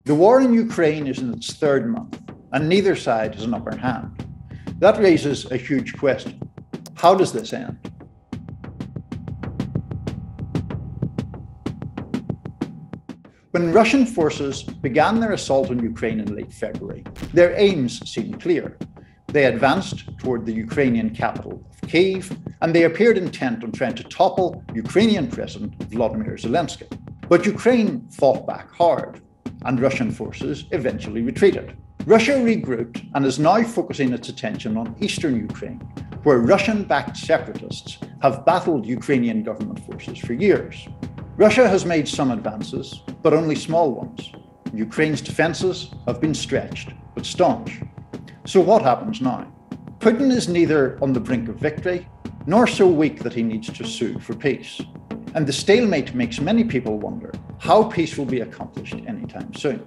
The war in Ukraine is in its third month, and neither side has an upper hand. That raises a huge question. How does this end? When Russian forces began their assault on Ukraine in late February, their aims seemed clear. They advanced toward the Ukrainian capital of Kyiv, and they appeared intent on trying to topple Ukrainian President Volodymyr Zelensky. But Ukraine fought back hard, and Russian forces eventually retreated. Russia regrouped and is now focusing its attention on eastern Ukraine, where Russian-backed separatists have battled Ukrainian government forces for years. Russia has made some advances, but only small ones. Ukraine's defences have been stretched, but staunch. So what happens now? Putin is neither on the brink of victory, nor so weak that he needs to sue for peace. And the stalemate makes many people wonder how peace will be accomplished anytime soon.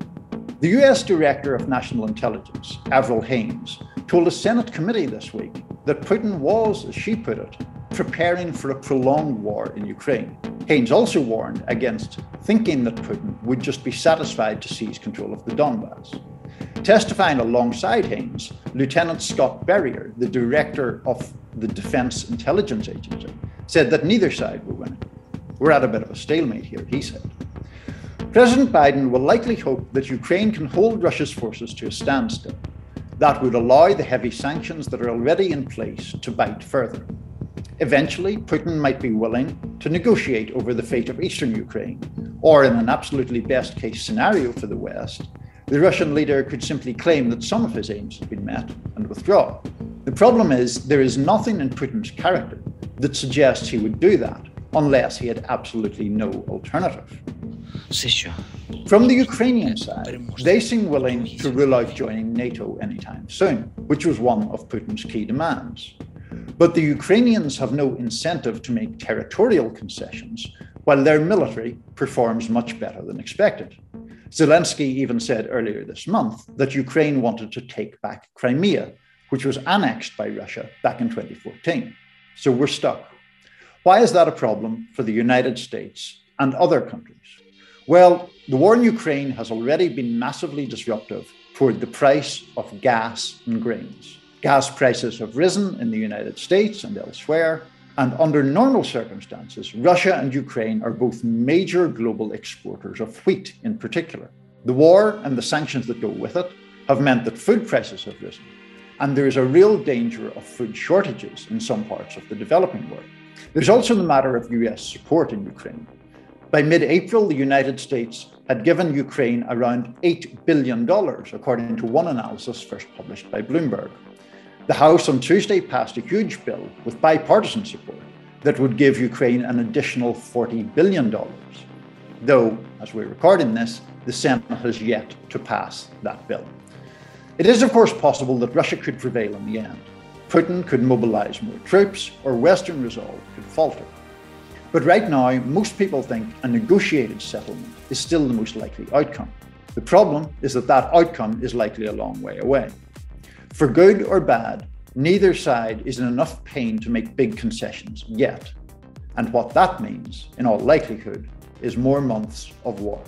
The US Director of National Intelligence, Avril Haines, told a Senate committee this week that Putin was, as she put it, preparing for a prolonged war in Ukraine. Haines also warned against thinking that Putin would just be satisfied to seize control of the Donbass. Testifying alongside Haines, Lieutenant Scott Berrier, the director of the Defense Intelligence Agency, said that neither side were winning. We're at a bit of a stalemate here, he said. President Biden will likely hope that Ukraine can hold Russia's forces to a standstill. That would allow the heavy sanctions that are already in place to bite further. Eventually, Putin might be willing to negotiate over the fate of eastern Ukraine, or in an absolutely best-case scenario for the West, the Russian leader could simply claim that some of his aims have been met and withdraw. The problem is there is nothing in Putin's character that suggests he would do that unless he had absolutely no alternative. From the Ukrainian side, they seem willing to rule out joining NATO anytime soon, which was one of Putin's key demands. But the Ukrainians have no incentive to make territorial concessions, while their military performs much better than expected. Zelensky even said earlier this month that Ukraine wanted to take back Crimea, which was annexed by Russia back in 2014. So we're stuck. Why is that a problem for the United States and other countries? Well, the war in Ukraine has already been massively disruptive toward the price of gas and grains. Gas prices have risen in the United States and elsewhere, and under normal circumstances, Russia and Ukraine are both major global exporters of wheat in particular. The war and the sanctions that go with it have meant that food prices have risen, and there is a real danger of food shortages in some parts of the developing world. There's also the matter of US support in Ukraine. By mid-April, the United States had given Ukraine around $8 billion, according to one analysis first published by Bloomberg. The House on Tuesday passed a huge bill with bipartisan support that would give Ukraine an additional $40 billion. Though, as we're recording this, the Senate has yet to pass that bill. It is, of course, possible that Russia could prevail in the end. Putin could mobilize more troops, or Western resolve could falter. But right now, most people think a negotiated settlement is still the most likely outcome. The problem is that that outcome is likely a long way away. For good or bad, neither side is in enough pain to make big concessions yet. And what that means, in all likelihood, is more months of war.